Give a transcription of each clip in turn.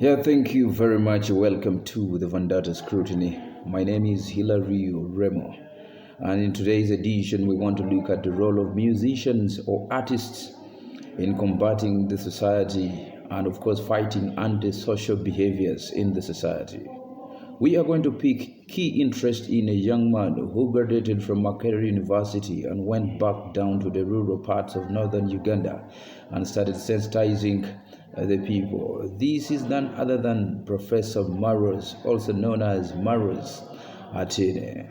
Yeah, thank you very much. Welcome to the Vandata Scrutiny. My name is Hilary Remo, and in today's edition, we want to look at the role of musicians or artists in combating the society and, of course, fighting antisocial behaviors in the society. We are going to pick key interest in a young man who graduated from Makerere University and went back down to the rural parts of northern Uganda and started sensitizing the people. This is none other than Professor Maros, also known as Maros Atene.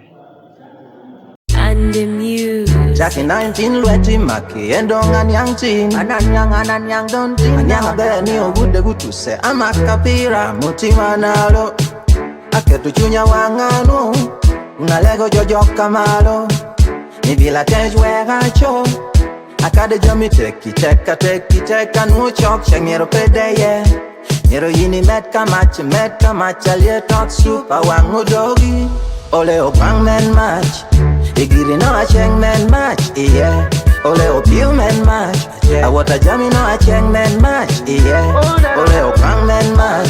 And the muse. Jackie 19 Lweti Maki Endong Anyang Tin Ananyang Don't Tin Anyang Beni Ogude se Amakapira Mutima Nalo Aketu Chunya Wangano Unalego Jojo Kamalo Nibila Tejwe Gacho Akade Jomi Teki No Chok Shangero Pedeye Nero Yini Met Kamacha Lie Talk Super Wangu Dogi Ole Opang Men Match Igiri no a cheng men match, yeah. Ole o piu men match. I want a jammy no a cheng men match, yeah. Ole o pang men match.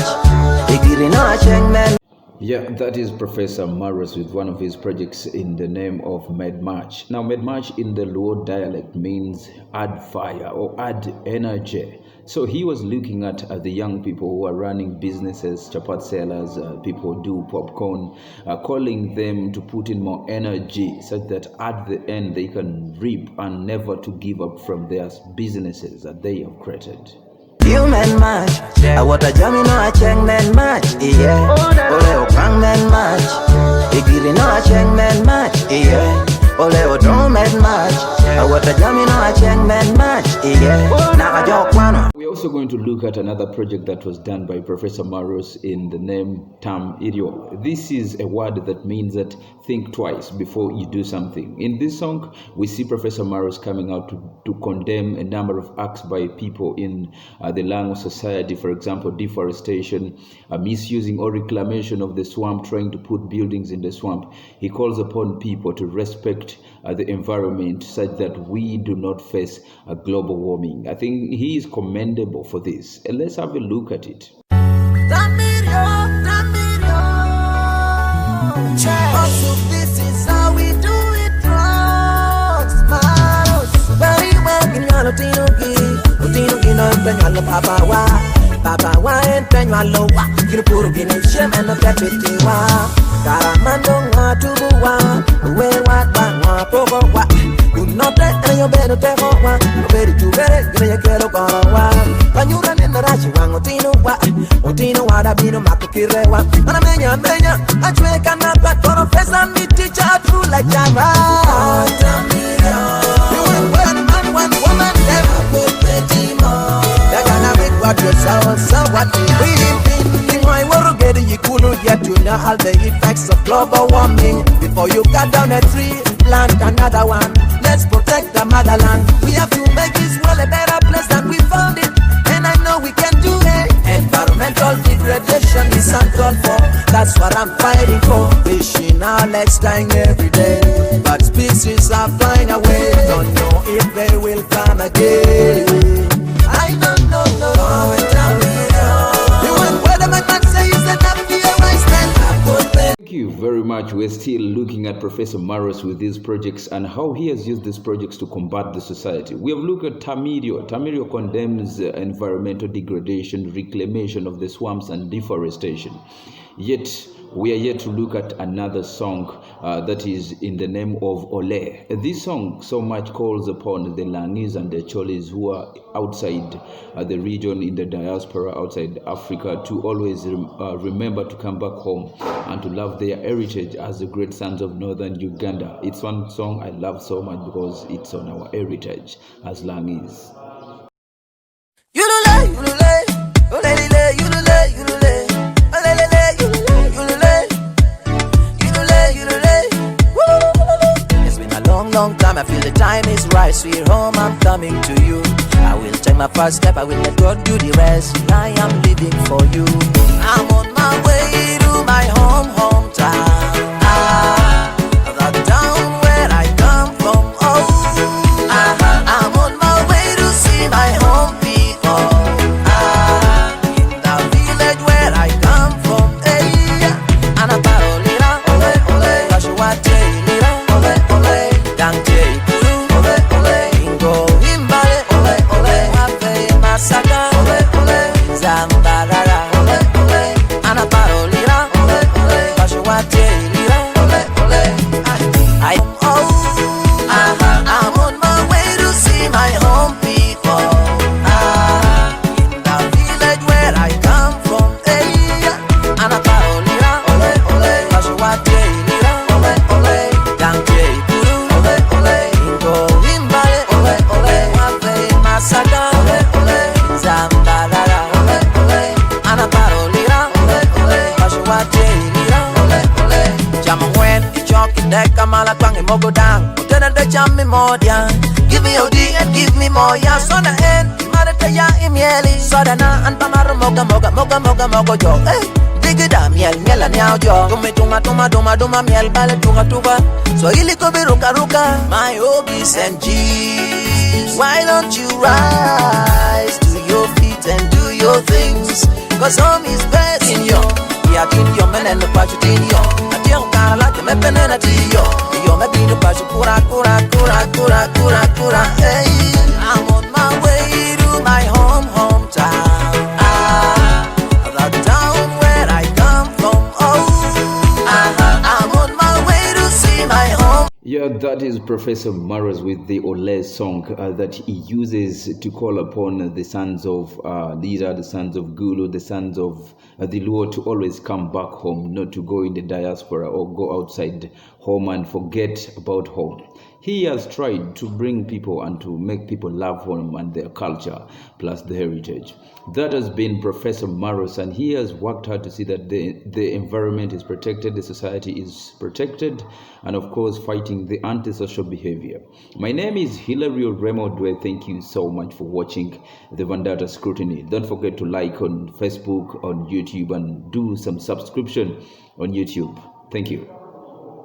Igiri no a cheng men. Yeah, that is Professor Maros with one of his projects in the name of Medmatch. Now, Medmatch in the Luo dialect means add fire or add energy. So he was looking at the young people who are running businesses, chapat sellers, people who do popcorn, calling them to put in more energy such that at the end they can reap and never to give up from their businesses that they have created. Human match, I want a jammy no a cheng men match, yeah. Ole o pang men match, igiri no a cheng men match, yeah. Ole o drum men match, I want a jammy no a cheng men match, yeah. We're also going to look at another project that was done by Professor Maros in the name Tam Irio. This is a word that means that think twice before you do something. In this song, we see Professor Maros coming out to condemn a number of acts by people in the Lango society, for example, deforestation, misusing or reclamation of the swamp, trying to put buildings in the swamp. He calls upon people to respect the environment such that we do not face a global warming. I think he is commendable for this. And let's have a look at it. This is how we do it, very well in Papa wa entenya lowa kinupuru ginishe mena pepitiwa karamando ngatubuwa we wa pogo wa unote enyo beno teko wa beri tubere gine kero korowa panyura nena rachi wango tino wa da bino makukirewa mana menya achweka na patoro pesa mi teacher true like java you want one woman never put petimo so what we've been my world get you couldn't yet to know all the effects of global warming. Before you cut down a tree, plant another one. Let's protect the motherland. We have to make this world a better place than we found it. And I know we can do it. Environmental degradation is uncalled for. That's what I'm fighting for. Wishing our legs dying every day, but species are flying away. Don't know if they will come again. I don't know, no. Thank you very much. We're still looking at Professor Maros with these projects and how he has used these projects to combat the society. We have looked at Tamirio. Tamirio condemns environmental degradation, reclamation of the swamps and deforestation. Yet, we are yet to look at another song that is in the name of Ole. This song so much calls upon the Langis and the Cholis who are outside the region, in the diaspora, outside Africa, to always remember to come back home and to love their heritage as the great sons of northern Uganda. It's one song I love so much because it's on our heritage as Langis. Long time, I feel the time is right. Sweet home, I'm coming to you. I will take my first step, I will let God do the rest. I am living for you. I'm on my way to my hometown. The town where I come from. I'm on my way to see my home people. In the village where me mogo down. Then I jam me more down. Give me OD and give me more. Ya so na end. Marata ya imieli. So da na and pamaro moga jo. Hey. Digida miel nyao jo. Duma miel bale tuga. So ili ko be ruka. My Obies and G's. Why don't you rise to your feet and do your things? Cause home is best in yo. Yeah, in your men and the pachu in yo. I don't like the mepen and a tea. Yo, maybe the pachu kura. Hey, I'm on my way to my hometown. The town where I come from. I'm on my way to see my home. Yeah, that is Professor Maros with the Ole song that he uses to call upon the sons of these are the sons of Gulu, the sons of the Luo, to always come back home, not to go in the diaspora or go outside home and forget about home. He has tried to bring people and to make people love home and their culture, plus the heritage. That has been Professor Maros, and he has worked hard to see that the environment is protected, the society is protected, and of course fighting the antisocial behavior. My name is Hilario Remo Dwe. Thank you so much for watching the Vendetta Scrutiny. Don't forget to like on Facebook, on YouTube, and do some subscription on YouTube. Thank you.